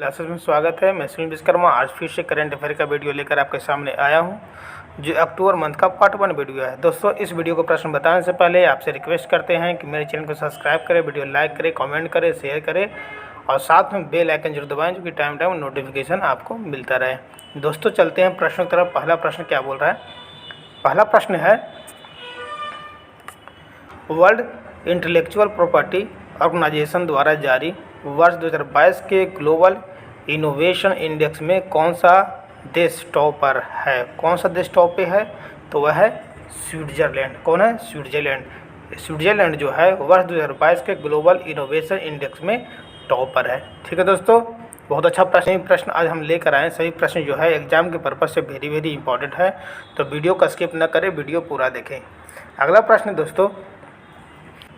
Classes में स्वागत है। मैं सुनील विश्वकर्मा आज फिर से करंट अफेयर का वीडियो लेकर आपके सामने आया हूं, जो अक्टूबर मंथ का पार्ट 1 वीडियो है। दोस्तों, इस वीडियो को प्रश्न बताने से पहले आपसे रिक्वेस्ट करते हैं कि मेरे चैनल को सब्सक्राइब करें, वीडियो लाइक करें, कमेंट करें, शेयर करें और साथ में बेल आइकन जरूर दबाएँ, जो कि टाइम नोटिफिकेशन आपको मिलता रहे। दोस्तों, चलते हैं प्रश्नों की तरफ। पहला प्रश्न क्या बोल रहा है? पहला प्रश्न है, वर्ल्ड इंटेलेक्चुअल प्रॉपर्टी ऑर्गेनाइजेशन द्वारा जारी वर्ष 2022 के ग्लोबल इनोवेशन इंडेक्स में कौन सा देश टॉप पर है? कौन सा देश टॉप पे है? तो वह है स्विट्जरलैंड। कौन है? स्विट्जरलैंड। स्विट्जरलैंड जो है वर्ष 2022 के ग्लोबल इनोवेशन इंडेक्स में टॉप पर है। ठीक है दोस्तों, बहुत अच्छा प्रश्न आज हम लेकर आए। सभी प्रश्न जो है एग्जाम के पर्पज से वेरी इंपॉर्टेंट है, तो वीडियो का स्किप न करें, वीडियो पूरा देखें। अगला प्रश्न दोस्तों,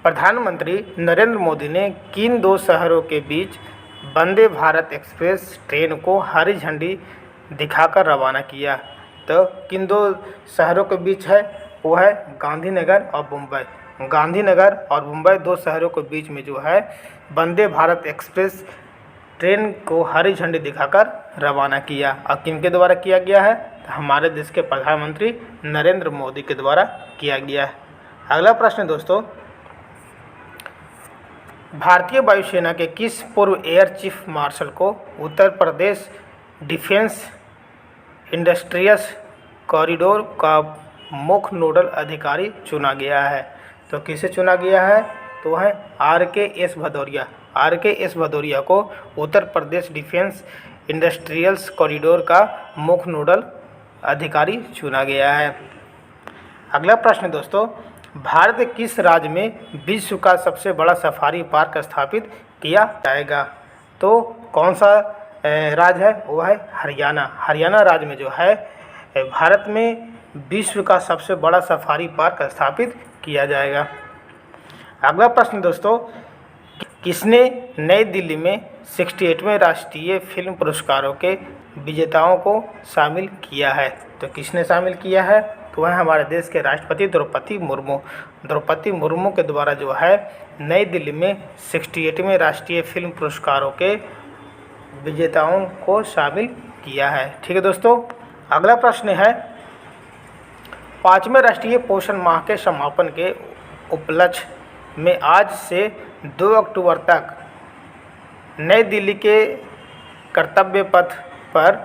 प्रधानमंत्री नरेंद्र मोदी ने किन दो शहरों के बीच वंदे भारत एक्सप्रेस ट्रेन को हरी झंडी दिखाकर रवाना किया? तो किन दो शहरों के बीच है? वो है गांधीनगर और मुंबई। गांधीनगर और मुंबई दो शहरों के बीच में जो है वंदे भारत एक्सप्रेस ट्रेन को हरी झंडी दिखाकर रवाना किया। और किनके द्वारा किया गया है? तो हमारे देश के प्रधानमंत्री नरेंद्र मोदी के द्वारा किया गया है। अगला प्रश्न दोस्तों, भारतीय वायुसेना के किस पूर्व एयर चीफ मार्शल को Uttar Pradesh defence industrious corridor का मुख्य नोडल अधिकारी चुना गया है? तो किसे चुना गया है? तो है RKS भदौरिया। RKS भदौरिया को Uttar Pradesh defence industrials corridor का मुख्य नोडल अधिकारी चुना गया है। अगला प्रश्न दोस्तों, भारत के किस राज्य में विश्व का सबसे बड़ा सफारी पार्क स्थापित किया जाएगा? तो कौन सा राज्य है? वो है हरियाणा। हरियाणा राज्य में जो है भारत में विश्व का सबसे बड़ा सफारी पार्क स्थापित किया जाएगा। अगला प्रश्न दोस्तों, किसने नई दिल्ली में 68वें राष्ट्रीय फिल्म पुरस्कारों के विजेताओं को शामिल किया है? तो किसने शामिल किया है? तो वह हमारे देश के राष्ट्रपति द्रौपदी मुर्मू। द्रौपदी मुर्मू के द्वारा जो है नई दिल्ली में 68वें राष्ट्रीय फिल्म पुरस्कारों के विजेताओं को शामिल किया है। ठीक है दोस्तों, अगला प्रश्न है, 5वें राष्ट्रीय पोषण माह के समापन के उपलक्ष्य में आज से 2 अक्टूबर तक नई दिल्ली के कर्तव्य पथ पर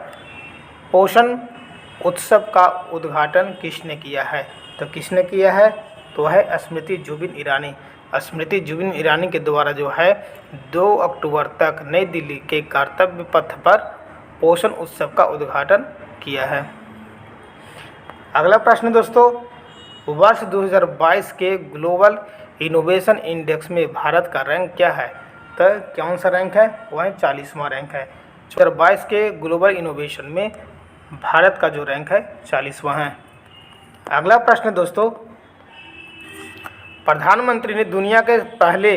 पोषण उत्सव का उद्घाटन किसने किया है? तो किसने किया है? तो है स्मृति जुबिन ईरानी। स्मृति जुबिन ईरानी के द्वारा जो है 2 अक्टूबर तक नई दिल्ली के कर्तव्य पथ पर पोषण उत्सव का उद्घाटन किया है। अगला प्रश्न दोस्तों, वर्ष 2022 के ग्लोबल इनोवेशन इंडेक्स में भारत का रैंक क्या है? तो कौन सा रैंक है? वह 40वां रैंक है। 2022 के ग्लोबल इनोवेशन में भारत का जो रैंक है 40वां है। अगला प्रश्न दोस्तों, प्रधानमंत्री ने दुनिया के पहले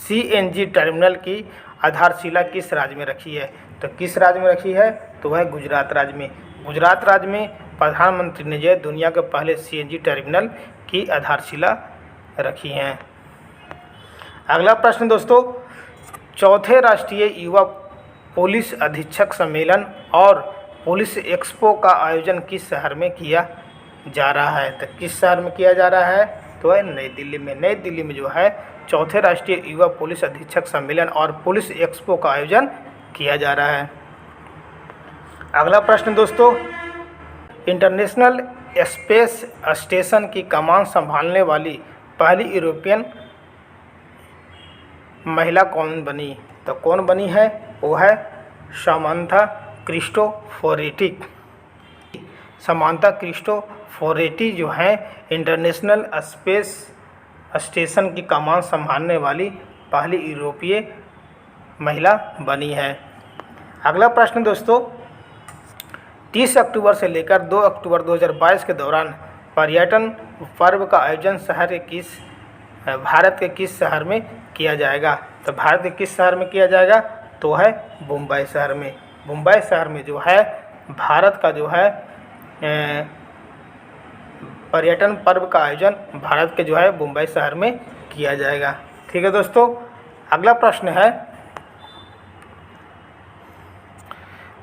CNG टर्मिनल की आधारशिला किस राज्य में रखी है? तो किस राज्य में रखी है? तो वह गुजरात राज्य में। गुजरात राज्य में प्रधानमंत्री ने जो दुनिया के पहले CNG टर्मिनल की आधारशिला रखी है। अगला प्रश्न दोस्तों, चौथे राष्ट्रीय युवा पुलिस अधीक्षक सम्मेलन और पुलिस एक्सपो का आयोजन किस शहर में किया जा रहा है? तो किस शहर में किया जा रहा है? तो है नई दिल्ली में। नई दिल्ली में जो है चौथे राष्ट्रीय युवा पुलिस अधीक्षक सम्मेलन और पुलिस एक्सपो का आयोजन किया जा रहा है। अगला प्रश्न दोस्तों, इंटरनेशनल स्पेस स्टेशन की कमान संभालने वाली पहली यूरोपियन महिला कौन बनी? तो कौन बनी है? वो है सामंथा क्रिस्टोफोरेटी। सामंथा क्रिस्टोफोरेटी जो है इंटरनेशनल स्पेस स्टेशन की कमान संभालने वाली पहली यूरोपीय महिला बनी है। अगला प्रश्न दोस्तों, 30 अक्टूबर से लेकर 2 अक्टूबर 2022 के दौरान पर्यटन पर्व का आयोजन भारत के किस शहर में किया जाएगा? तो भारत के किस शहर में किया जाएगा? तो है मुंबई शहर में। मुंबई शहर में जो है भारत का जो है पर्यटन पर्व का आयोजन भारत के जो है मुंबई शहर में किया जाएगा। ठीक है दोस्तों, अगला प्रश्न है,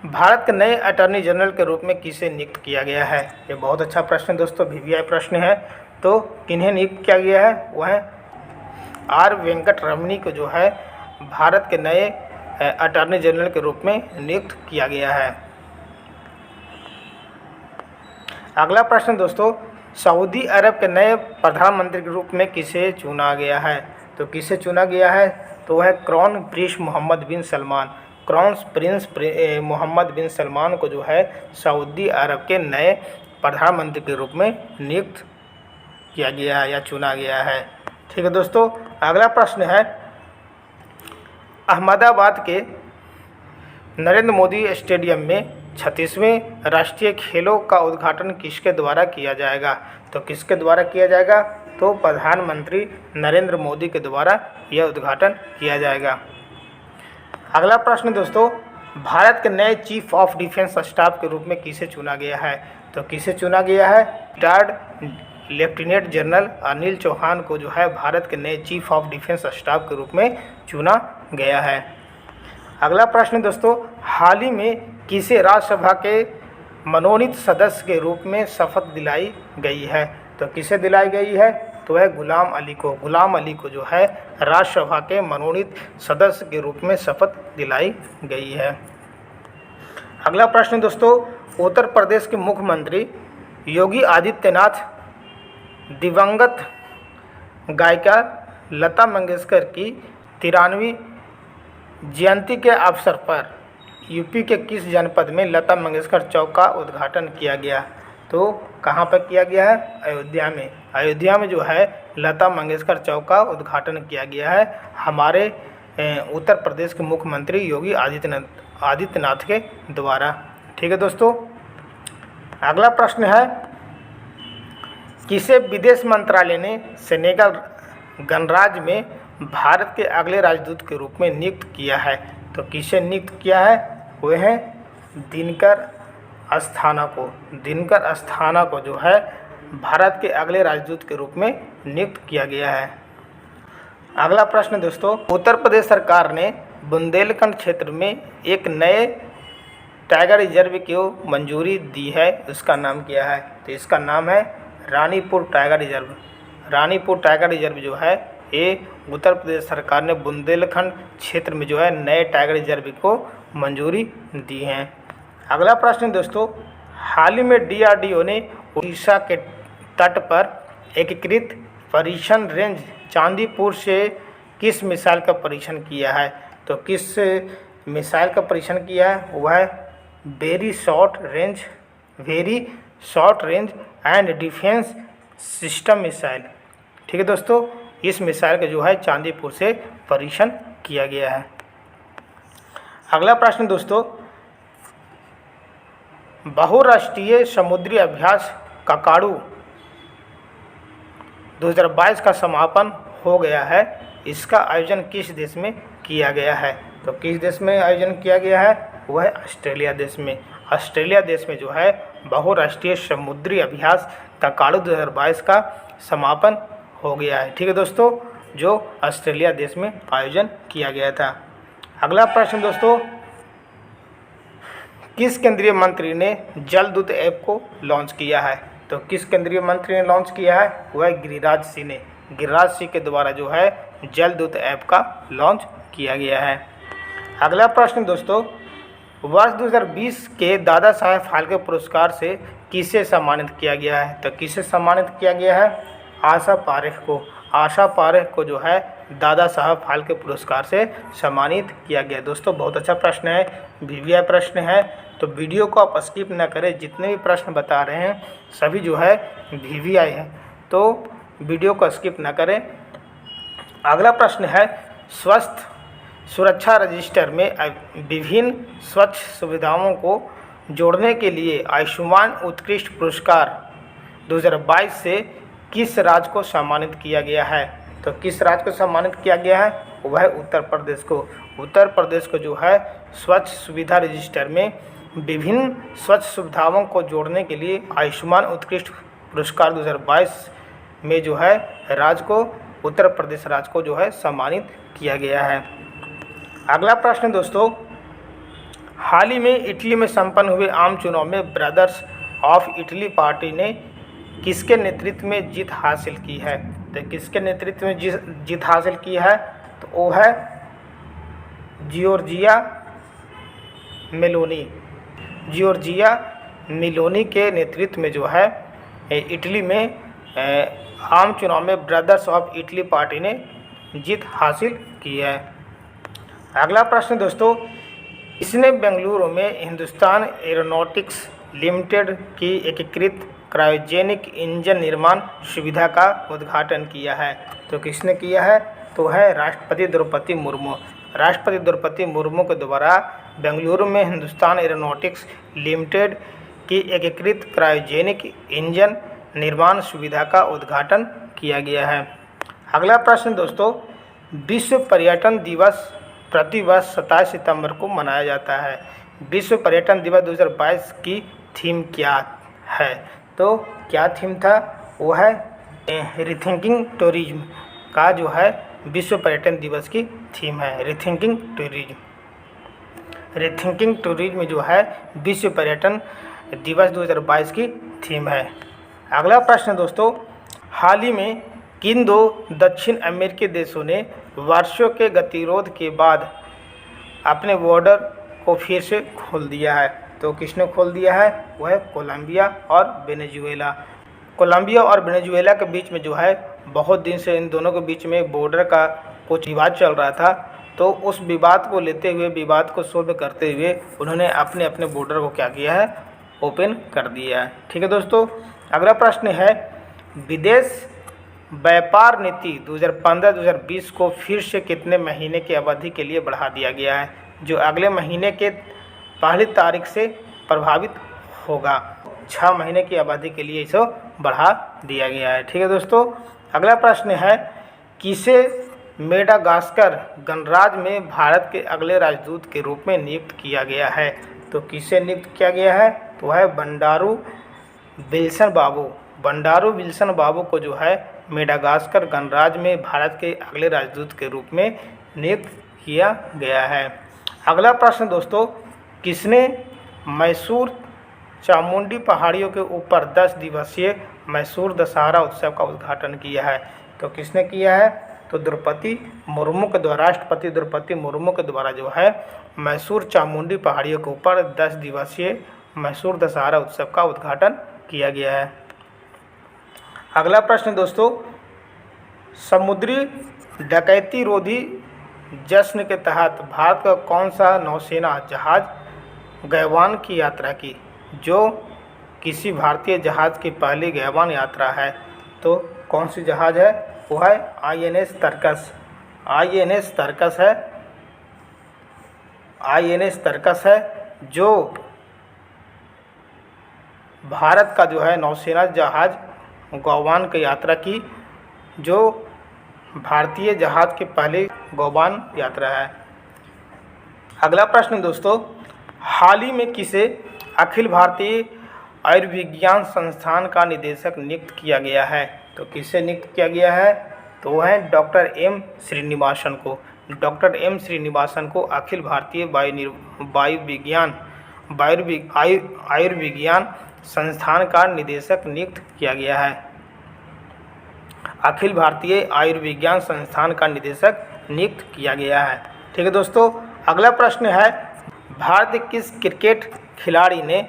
भारत के नए अटॉर्नी जनरल के रूप में किसे नियुक्त किया गया है? ये बहुत अच्छा प्रश्न दोस्तों, वीवीआई प्रश्न है। तो किन्हें नियुक्त किया गया है? वह है आर वेंकट रमनी को जो है भारत के नए अटॉर्नी जनरल के रूप में नियुक्त किया गया है। अगला प्रश्न दोस्तों, सऊदी अरब के नए प्रधानमंत्री के रूप में किसे चुना गया है? तो किसे चुना गया है? तो वह क्राउन प्रिंस मोहम्मद बिन सलमान, क्राउन प्रिंस मोहम्मद बिन सलमान को जो है सऊदी अरब के नए प्रधानमंत्री के रूप में नियुक्त किया गया है या चुना गया है। ठीक है दोस्तों, अगला प्रश्न है, अहमदाबाद के नरेंद्र मोदी स्टेडियम में 36वें राष्ट्रीय खेलों का उद्घाटन किसके द्वारा किया जाएगा? तो किसके द्वारा किया जाएगा? तो प्रधानमंत्री नरेंद्र मोदी के द्वारा यह उद्घाटन किया जाएगा। अगला प्रश्न दोस्तों, भारत के नए चीफ ऑफ डिफेंस स्टाफ के रूप में किसे चुना गया है? तो किसे चुना गया है? Retired lieutenant general Anil Chauhan को जो है भारत के नए चीफ ऑफ डिफेंस स्टाफ के रूप में चुना गया है। अगला प्रश्न दोस्तों, हाल ही में किसे राज्यसभा के मनोनीत सदस्य के रूप में शपथ दिलाई गई है? तो किसे दिलाई गई है? तो है गुलाम अली को। गुलाम अली को जो है राज्यसभा के मनोनीत सदस्य के रूप में शपथ दिलाई गई है। अगला प्रश्न दोस्तों, उत्तर प्रदेश के मुख्यमंत्री योगी आदित्यनाथ दिवंगत गायिका लता मंगेशकर की 93वीं जयंती के अवसर पर यूपी के किस जनपद में लता मंगेशकर चौक का उद्घाटन किया गया? तो कहाँ पर किया गया है? अयोध्या में। अयोध्या में जो है लता मंगेशकर चौक का उद्घाटन किया गया है हमारे उत्तर प्रदेश के मुख्यमंत्री योगी आदित्यनाथ के द्वारा। ठीक है दोस्तों, अगला प्रश्न है, किसे विदेश मंत्रालय ने सेनेगल गणराज्य में भारत के अगले राजदूत के रूप में नियुक्त किया है? तो किसे नियुक्त किया है? वह है दिनकर अस्थाना को। दिनकर अस्थाना को जो है भारत के अगले राजदूत के रूप में नियुक्त किया गया है। अगला प्रश्न दोस्तों, उत्तर प्रदेश सरकार ने बुंदेलखंड क्षेत्र में एक नए टाइगर रिजर्व को मंजूरी दी है, उसका नाम क्या है? तो इसका नाम है Ranipur tiger reserve. Ranipur tiger reserve जो है ये उत्तर प्रदेश सरकार ने बुंदेलखंड क्षेत्र में जो है नए टाइगर रिजर्व को मंजूरी दी है। अगला प्रश्न दोस्तों, हाल ही में डीआरडीओ ने उड़ीसा के तट पर एकीकृत परीक्षण रेंज चांदीपुर से किस मिसाइल का परीक्षण किया है? तो किस मिसाइल का परीक्षण किया है? वह है very short range and defence system missile. ठीक है दोस्तों, इस मिसाइल का जो है चांदीपुर से परीक्षण किया गया है। अगला प्रश्न दोस्तों, बहुराष्ट्रीय समुद्री अभ्यास काकाडू 2022 का समापन हो गया है, इसका आयोजन किस देश में किया गया है? तो किस देश में आयोजन किया गया है? वह है ऑस्ट्रेलिया देश में। ऑस्ट्रेलिया देश में जो है बहुराष्ट्रीय समुद्री अभ्यास काकाडू 2022 का समापन हो गया है। ठीक है दोस्तों, जो ऑस्ट्रेलिया देश में आयोजन किया गया था। अगला प्रश्न दोस्तों, किस केंद्रीय मंत्री ने जलदूत ऐप को लॉन्च किया है? तो किस केंद्रीय मंत्री ने लॉन्च किया है? वह गिरिराज सिंह ने। गिरिराज सिंह के द्वारा जो है जलदूत ऐप का लॉन्च किया गया है। अगला प्रश्न दोस्तों, वर्ष 2020 के दादा साहेब फाल्के पुरस्कार से किसे सम्मानित किया गया है? तो किसे सम्मानित किया गया है? आशा पारेख को। आशा पारेख को जो है दादा साहब फाल्के पुरस्कार से सम्मानित किया गया। दोस्तों बहुत अच्छा प्रश्न है, वीवीआई प्रश्न है, तो वीडियो को आप स्किप न करें। जितने भी प्रश्न बता रहे हैं सभी जो है वीवीआई है, तो वीडियो को स्किप न करें। अगला प्रश्न है, स्वास्थ्य सुरक्षा रजिस्टर में विभिन्न स्वच्छ सुविधाओं को जोड़ने के लिए आयुष्मान उत्कृष्ट पुरस्कार 2022 से किस राज्य को सम्मानित किया गया है? तो किस राज्य को सम्मानित किया गया है? वह है उत्तर प्रदेश को। उत्तर प्रदेश को जो है स्वच्छ सुविधा रजिस्टर में विभिन्न स्वच्छ सुविधाओं को जोड़ने के लिए आयुष्मान उत्कृष्ट पुरस्कार 2022 में जो है राज्य को, उत्तर प्रदेश राज्य को जो है सम्मानित किया गया है। अगला प्रश्न दोस्तों, हाल ही में इटली में संपन्न हुए आम चुनाव में ब्रदर्स ऑफ इटली पार्टी ने किसके नेतृत्व में जीत हासिल की है? तो किसके नेतृत्व में जीत हासिल की है? तो वो है जियोर्जिया मेलोनी। जियोर्जिया मेलोनी के नेतृत्व में जो है इटली में आम चुनाव में ब्रदर्स ऑफ इटली पार्टी ने जीत हासिल की है। अगला प्रश्न दोस्तों, इसने बेंगलुरु में हिंदुस्तान एरोनॉटिक्स लिमिटेड की एकीकृत क्रायोजेनिक इंजन निर्माण सुविधा का उद्घाटन किया है? तो किसने किया है? तो है राष्ट्रपति द्रौपदी मुर्मू। राष्ट्रपति द्रौपदी मुर्मू के द्वारा बेंगलुरु में हिंदुस्तान एरोनॉटिक्स लिमिटेड की एकीकृत क्रायोजेनिक इंजन निर्माण सुविधा का उद्घाटन किया गया है। अगला प्रश्न दोस्तों, विश्व पर्यटन दिवस प्रतिवर्ष 27 सितंबर को मनाया जाता है। विश्व पर्यटन दिवस 2022 की थीम क्या है? तो क्या थीम था? वो है रीथिंकिंग टूरिज्म का जो है विश्व पर्यटन दिवस की थीम है, रीथिंकिंग टूरिज्म। रीथिंकिंग टूरिज्म जो है विश्व पर्यटन दिवस 2022 की थीम है। अगला प्रश्न दोस्तों, हाल ही में किन दो दक्षिण अमेरिकी देशों ने वर्षों के गतिरोध के बाद अपने बॉर्डर को फिर से खोल दिया है? तो किसने खोल दिया है? वह है कोलंबिया और वेनेजुएला। कोलंबिया और वेनेजुएला के बीच में जो है बहुत दिन से इन दोनों के बीच में बॉर्डर का कुछ विवाद चल रहा था, तो उस विवाद को लेते हुए, विवाद को सोल्व करते हुए उन्होंने अपने अपने बॉर्डर को क्या किया है? ओपन कर दिया है। ठीक है दोस्तों, अगला प्रश्न है, विदेश व्यापार नीति 2015-2020 को फिर से कितने महीने की अवधि के लिए बढ़ा दिया गया है? जो अगले महीने के पहली तारीख से प्रभावित होगा। 6 महीने की अवधि के लिए इसे बढ़ा दिया गया है। ठीक है दोस्तों, अगला प्रश्न है, किसे मेडागास्कर गणराज्य में भारत के अगले राजदूत के रूप में नियुक्त किया गया है? तो किसे नियुक्त किया गया है? तो है बंडारू विल्सन बाबू। बंडारू विल्सन बाबू को जो है मेडागास्कर गणराज्य में भारत के अगले राजदूत के रूप में नियुक्त किया गया है। अगला प्रश्न दोस्तों, किसने मैसूर चामुंडी पहाड़ियों के ऊपर 10 दिवसीय मैसूर दशहरा उत्सव का उद्घाटन किया है? तो किसने किया है? तो द्रौपदी मुर्मू के द्वारा, राष्ट्रपति द्रौपदी मुर्मू के द्वारा जो है मैसूर चामुंडी पहाड़ियों के ऊपर 10 दिवसीय मैसूर दशहरा उत्सव का उद्घाटन किया गया है। अगला प्रश्न दोस्तों, समुद्री डकैती रोधी जश्न के तहत भारत का कौन सा नौसेना जहाज गैवान की यात्रा की? जो किसी भारतीय जहाज की पहली गैवान यात्रा है। तो कौन सी जहाज है? वो है INS तरकस। INS तरकस है, INS तरकस है जो भारत का जो है नौसेना जहाज गौवान की यात्रा की, जो भारतीय जहाज की पहली गौवान यात्रा है। अगला प्रश्न दोस्तों, हाल ही में किसे अखिल भारतीय आयुर्विज्ञान संस्थान का निदेशक नियुक्त किया गया है? तो किसे नियुक्त किया गया है? तो वह है डॉक्टर M श्रीनिवासन को। डॉक्टर M श्रीनिवासन को अखिल भारतीय आयुर्विज्ञान संस्थान का निदेशक नियुक्त किया गया है। अखिल भारतीय आयुर्विज्ञान संस्थान का निदेशक नियुक्त किया गया है। ठीक है दोस्तों, अगला प्रश्न है, भारत के किस क्रिकेट खिलाड़ी ने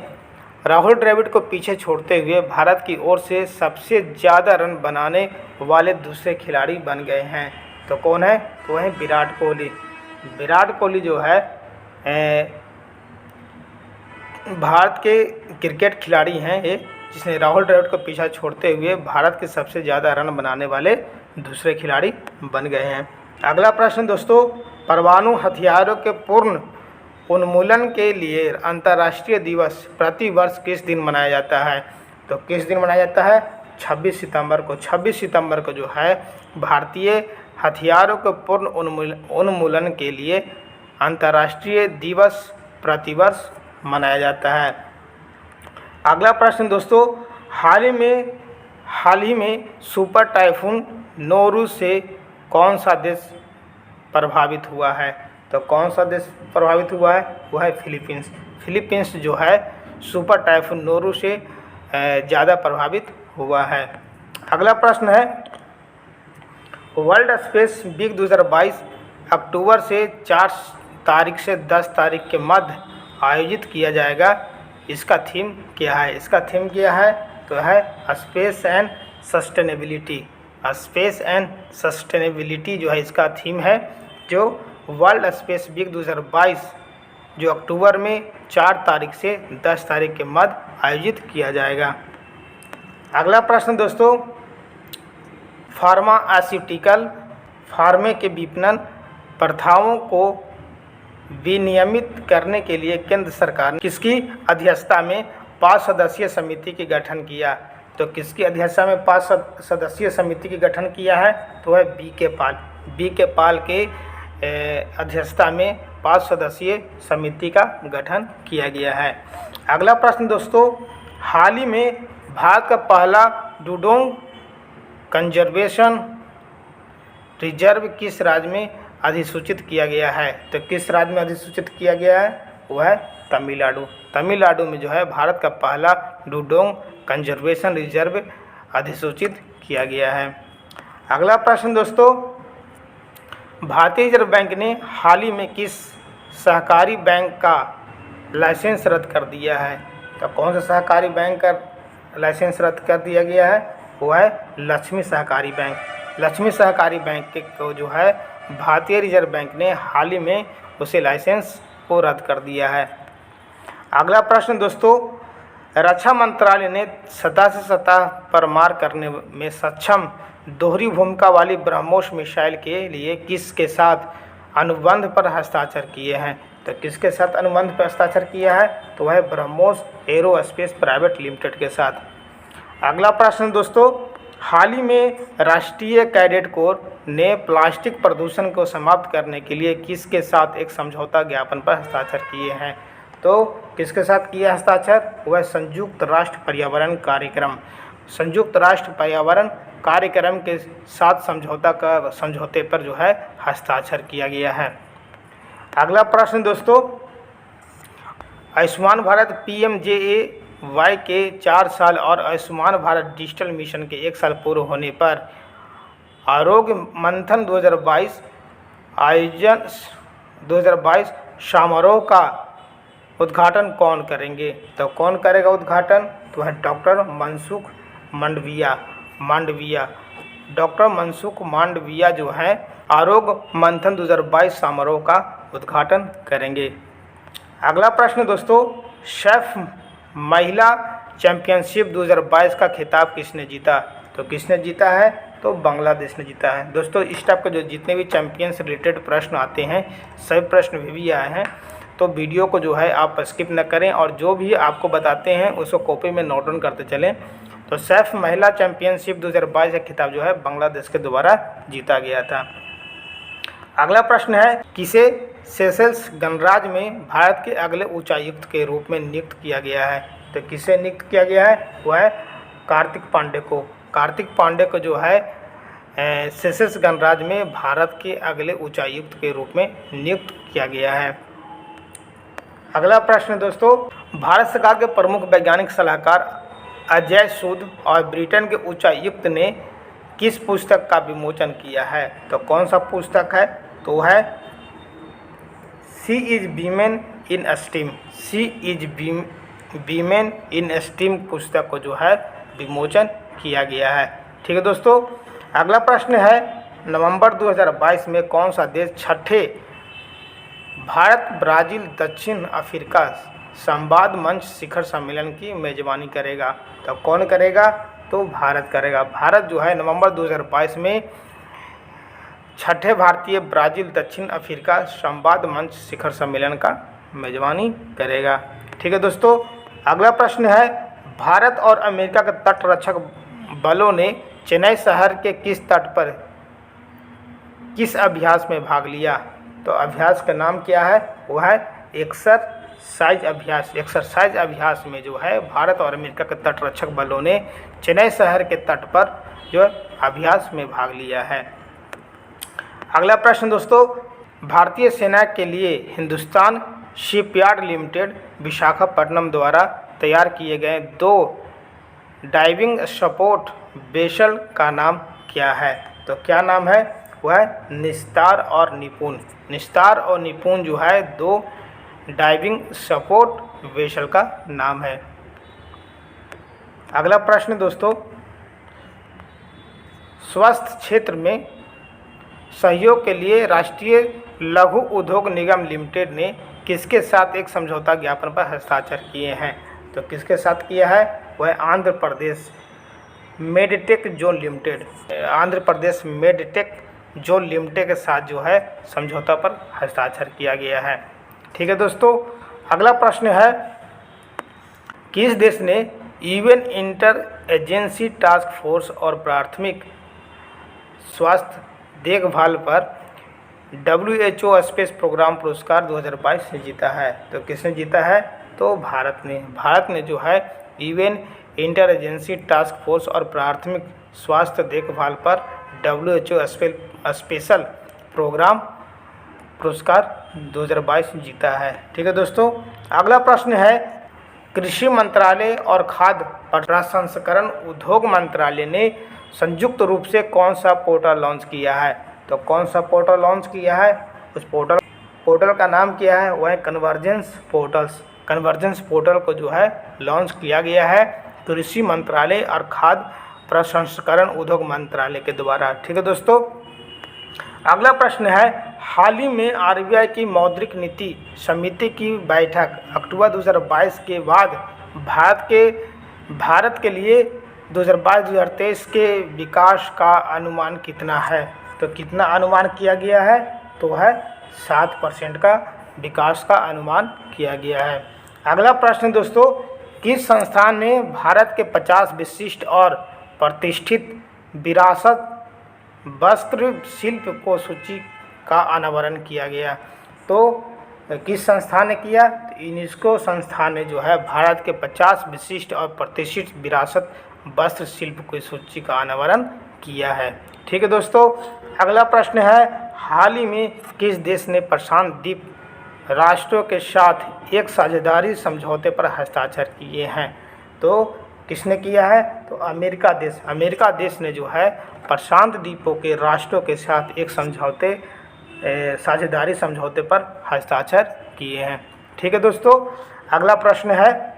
राहुल द्रविड़ को पीछे छोड़ते हुए भारत की ओर से सबसे ज़्यादा रन बनाने वाले दूसरे खिलाड़ी बन गए हैं? तो कौन है? तो वह है विराट कोहली। विराट कोहली जो है भारत के क्रिकेट खिलाड़ी हैं ये, जिसने राहुल द्रविड़ को पीछा छोड़ते हुए भारत के सबसे ज़्यादा रन बनाने वाले दूसरे खिलाड़ी बन गए हैं। अगला प्रश्न दोस्तों, परमाणु हथियारों के पूर्ण उन्मूलन के लिए अंतर्राष्ट्रीय दिवस प्रतिवर्ष किस दिन मनाया जाता है? तो किस दिन मनाया जाता है? 26 सितंबर को। 26 सितंबर को जो है भारतीय हथियारों के पूर्ण उन्मूलन के लिए अंतर्राष्ट्रीय दिवस प्रतिवर्ष मनाया जाता है। अगला प्रश्न दोस्तों, हाल ही में सुपर टाइफून नोरू से कौन सा देश प्रभावित हुआ है? तो कौन सा देश प्रभावित हुआ है? वह है फिलीपींस। फिलीपींस जो है सुपर टाइफून नोरू से ज़्यादा प्रभावित हुआ है। अगला प्रश्न है, वर्ल्ड स्पेस वीक 2022 अक्टूबर से 4 तारीख से 10 तारीख के मध्य आयोजित किया जाएगा। इसका थीम क्या है? इसका थीम क्या है? तो है space and sustainability. Space and sustainability जो है इसका थीम है, जो वर्ल्ड स्पेस वीक 2022 जो अक्टूबर में 4 तारीख से 10 तारीख के मध्य आयोजित किया जाएगा। अगला प्रश्न दोस्तों, फार्मास्यूटिकल फार्मे के विपणन प्रथाओं को विनियमित करने के लिए केंद्र सरकार ने किसकी अध्यक्षता में 5 सदस्यीय समिति की गठन किया? तो किसकी अध्यक्षता में 5 सदस्यीय समिति की गठन किया है? तो है बी के पाल के अध्यक्षता में 5 सदस्यीय समिति का गठन किया गया है। अगला प्रश्न दोस्तों, हाल ही में भारत का पहला डुडोंग कंजर्वेशन रिजर्व किस राज्य में अधिसूचित किया गया है? तो किस राज्य में अधिसूचित किया गया है? वह है तमिलनाडु। तमिलनाडु में जो है भारत का पहला डुडोंग कंजर्वेशन रिजर्व अधिसूचित किया गया है। अगला प्रश्न दोस्तों, भारतीय रिजर्व बैंक ने हाल ही में किस सहकारी बैंक का लाइसेंस रद्द कर दिया है? तो कौन सा सहकारी बैंक का लाइसेंस रद्द कर दिया गया है? वो है लक्ष्मी सहकारी बैंक। लक्ष्मी सहकारी बैंक के को जो है भारतीय रिजर्व बैंक ने हाल ही में उसे लाइसेंस को रद्द कर दिया है। अगला प्रश्न दोस्तों, रक्षा मंत्रालय ने सतह से सतह पर मार करने में सक्षम दोहरी भूमिका वाली ब्रह्मोस मिसाइल के लिए किसके साथ अनुबंध पर हस्ताक्षर किए हैं? तो किसके साथ अनुबंध पर हस्ताक्षर किया है? तो वह ब्रह्मोस एरोस्पेस प्राइवेट लिमिटेड के साथ। अगला प्रश्न दोस्तों, हाल ही में राष्ट्रीय कैडेट कोर ने प्लास्टिक प्रदूषण को समाप्त करने के लिए किसके साथ एक समझौता ज्ञापन पर हस्ताक्षर किए हैं? तो किसके साथ किया हस्ताक्षर? वह संयुक्त राष्ट्र पर्यावरण कार्यक्रम। संयुक्त राष्ट्र पर्यावरण कार्यक्रम के साथ समझौते पर जो है हस्ताक्षर किया गया है। अगला प्रश्न दोस्तों, आयुष्मान भारत PMJAY के 4 साल और आयुष्मान भारत डिजिटल मिशन के 1 साल पूर्ण होने पर आरोग्य मंथन 2022 आयोजन 2022 समारोह का उद्घाटन कौन करेंगे? तो कौन करेगा उद्घाटन? तो है डॉक्टर मनसुख मांडविया। डॉक्टर मनसुख मांडविया जो है आरोग्य मंथन 2022 समारोह का उद्घाटन करेंगे। अगला प्रश्न दोस्तों, शेफ महिला चैंपियनशिप 2022 का खिताब किसने जीता? तो किसने जीता है? तो बांग्लादेश ने जीता है। दोस्तों इस टाइप के जो जितने भी चैंपियन से रिलेटेड प्रश्न आते हैं सभी प्रश्न भी आए हैं, तो वीडियो को जो है आप स्किप न करें और जो भी आपको बताते हैं उसको कॉपी में नोट डाउन करते चलें। तो शेफ महिला चैंपियनशिप 2022 का खिताब जो है बांग्लादेश के द्वारा जीता गया था। अगला प्रश्न है, किसे सेशेल्स गणराज्य में भारत के अगले उच्चायुक्त के रूप में नियुक्त किया गया है? तो किसे नियुक्त किया गया है? वह है कार्तिक पांडे को। कार्तिक पांडे को जो है सेशेल्स गणराज्य में भारत के अगले उच्चायुक्त के रूप में नियुक्त किया गया है। अगला प्रश्न दोस्तों, भारत सरकार के प्रमुख वैज्ञानिक सलाहकार अजय सूद और ब्रिटेन के उच्चायुक्त ने किस पुस्तक का विमोचन किया है? तो कौन सा पुस्तक है? तो है she is women in STEM. She is women in STEM पुस्तक को जो है विमोचन किया गया है। ठीक है दोस्तों, अगला प्रश्न है, नवंबर 2022 में कौन सा देश छठे भारत ब्राज़ील दक्षिण अफ्रीका संवाद मंच शिखर सम्मेलन की मेजबानी करेगा? तो कौन करेगा? तो भारत करेगा। भारत जो है नवंबर 2022 में छठे भारतीय ब्राज़ील दक्षिण अफ्रीका संवाद मंच शिखर सम्मेलन का मेजबानी करेगा। ठीक है दोस्तों, अगला प्रश्न है, भारत और अमेरिका के तट रक्षक बलों ने चेन्नई शहर के किस तट पर किस अभ्यास में भाग लिया? तो अभ्यास का नाम क्या है? वह है एक्सरसाइज अभ्यास। एक्सरसाइज अभ्यास में जो है भारत और अमेरिका के तट रक्षक बलों ने चेन्नई शहर के तट पर जो अभ्यास में भाग लिया है। अगला प्रश्न दोस्तों, भारतीय सेना के लिए हिंदुस्तान शिपयार्ड लिमिटेड विशाखापट्टनम द्वारा तैयार किए गए 2 डाइविंग सपोर्ट वेसल का नाम क्या है? तो क्या नाम है? वह निस्तार और निपुण। निस्तार और निपुण जो है 2 डाइविंग सपोर्ट वेसल का नाम है। अगला प्रश्न दोस्तों, स्वास्थ्य क्षेत्र में सहयोग के लिए राष्ट्रीय लघु उद्योग निगम लिमिटेड ने किसके साथ एक समझौता ज्ञापन पर हस्ताक्षर किए हैं? तो किसके साथ किया है? वह Andhra Pradesh medtech zone limited, Andhra Pradesh medtech zone limited के साथ जो है समझौता पर हस्ताक्षर किया गया है। ठीक है दोस्तों, अगला प्रश्न है, किस देश ने UN inter agency task force और प्राथमिक स्वास्थ्य देखभाल पर WHO स्पेस प्रोग्राम पुरस्कार 2022 से जीता है? तो किसने जीता है? तो भारत ने। भारत ने जो है UN inter agency task force और प्राथमिक स्वास्थ्य देखभाल पर WHO स्पेशल प्रोग्राम पुरस्कार 2022 जीता है। ठीक है दोस्तों, अगला प्रश्न है, कृषि मंत्रालय और खाद्य प्रसंस्करण उद्योग मंत्रालय ने संयुक्त रूप से कौन सा पोर्टल लॉन्च किया है? तो कौन सा पोर्टल लॉन्च किया है? उस पोर्टल का नाम क्या है? वह कन्वर्जेंस पोर्टल्स। कन्वर्जेंस पोर्टल को जो है लॉन्च किया गया है कृषि मंत्रालय और खाद्य प्रसंस्करण उद्योग मंत्रालय के द्वारा। ठीक है दोस्तों, अगला प्रश्न है, हाल ही में RBI की मौद्रिक नीति समिति की बैठक अक्टूबर 2022 के बाद भारत के लिए 2022-2023 के विकास का अनुमान कितना है? तो कितना अनुमान किया गया है? तो है 7% का विकास का अनुमान किया गया है। अगला प्रश्न दोस्तों, किस संस्थान ने भारत के 50 विशिष्ट और प्रतिष्ठित विरासत वस्त्र शिल्प को सूची का अनावरण किया गया? तो किस संस्थान ने किया? तो यूनेस्को संस्थान ने जो है भारत के 50 विशिष्ट और प्रतिष्ठित विरासत वस्त्र शिल्प की सूची का अनावरण किया है। ठीक है दोस्तों, अगला प्रश्न है, हाल ही में किस देश ने प्रशांत द्वीप राष्ट्रों के साथ एक साझेदारी समझौते पर हस्ताक्षर किए हैं? तो किसने किया है? तो अमेरिका देश। अमेरिका देश ने जो है प्रशांत द्वीपों के राष्ट्रों के साथ एक साझेदारी समझौते पर हस्ताक्षर किए हैं। ठीक है दोस्तों, अगला प्रश्न है,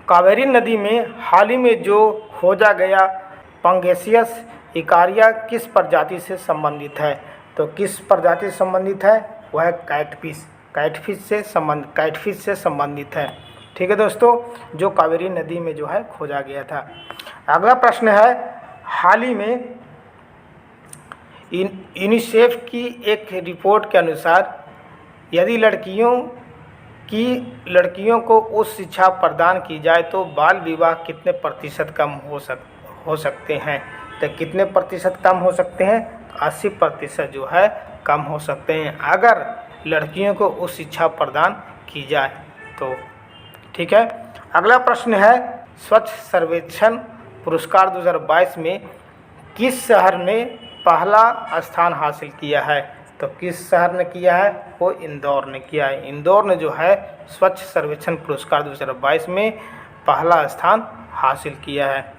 कावेरी नदी में हाल ही में जो खोजा गया पंगेसियस इकारिया किस प्रजाति से संबंधित है? तो किस प्रजाति से संबंधित है? वह कैटफिश से संबंधित है। ठीक है दोस्तों, जो कावेरी नदी में जो है खोजा गया था। अगला प्रश्न है, हाल ही में यूनिसेफ की एक रिपोर्ट के अनुसार यदि लड़कियों को उच्च शिक्षा प्रदान की जाए तो बाल विवाह कितने प्रतिशत कम हो सकते हैं? तो कितने प्रतिशत कम हो सकते हैं? 80% जो है कम हो सकते हैं अगर लड़कियों को उच्च शिक्षा प्रदान की जाए तो। ठीक है, अगला प्रश्न है, स्वच्छ सर्वेक्षण पुरस्कार 2022 में किस शहर ने पहला स्थान हासिल किया है? तो किस शहर ने किया है? वो इंदौर ने किया है। इंदौर ने जो है स्वच्छ सर्वेक्षण पुरस्कार 2022 में पहला स्थान हासिल किया है।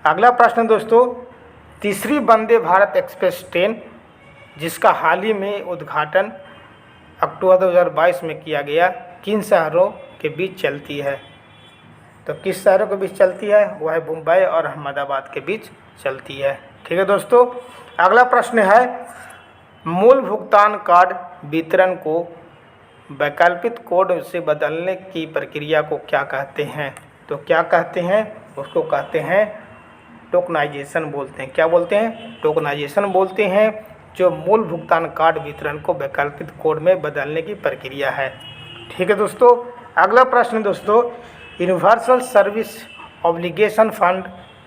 अगला प्रश्न दोस्तों, तीसरी वंदे भारत एक्सप्रेस ट्रेन जिसका हाल ही में उद्घाटन अक्टूबर 2022 में किया गया, किन शहरों के बीच चलती है? तो किस शहरों के बीच चलती है? वह मुंबई और अहमदाबाद के बीच चलती है। ठीक है दोस्तों, अगला प्रश्न है, मूल भुगतान कार्ड वितरण को वैकल्पिक कोड से बदलने की प्रक्रिया को क्या कहते हैं? तो क्या कहते हैं? उसको कहते हैं टोकनाइजेशन बोलते हैं। क्या बोलते हैं? टोकनाइजेशन बोलते हैं, जो मूल भुगतान कार्ड वितरण को वैकल्पिक कोड में बदलने की प्रक्रिया है। ठीक है दोस्तों, अगला प्रश्न दोस्तों, यूनिवर्सल सर्विस ऑब्लिगेशन फंड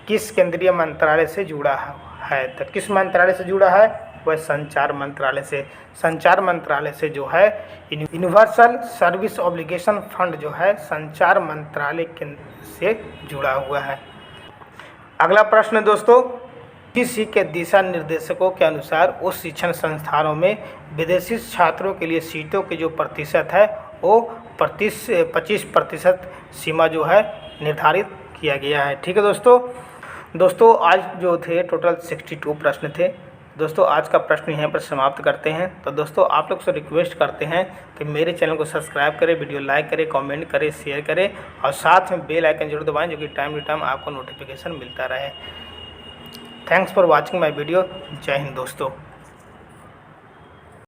किस केंद्रीय मंत्रालय से जुड़ा है? तो किस मंत्रालय से जुड़ा है? वह संचार मंत्रालय से। संचार मंत्रालय से जो है यूनिवर्सल सर्विस ऑब्लिगेशन फंड जो है संचार मंत्रालय से जुड़ा हुआ है। अगला प्रश्न दोस्तों, यूजीसी के दिशा निर्देशों के अनुसार उस शिक्षण संस्थानों में विदेशी छात्रों के लिए सीटों की जो प्रतिशत है वो 25% सीमा जो है निर्धारित किया गया है। ठीक है दोस्तों आज जो थे टोटल 62 प्रश्न थे। दोस्तों आज का प्रश्न यहाँ पर समाप्त करते हैं। तो दोस्तों आप लोग से रिक्वेस्ट करते हैं कि मेरे चैनल को सब्सक्राइब करें, वीडियो लाइक करें, कमेंट करें, शेयर करें और साथ में बेल आइकन जरूर दबाएं, जो कि टाइम टू टाइम आपको नोटिफिकेशन मिलता रहे। Thanks for watching my video. जय हिंद दोस्तों।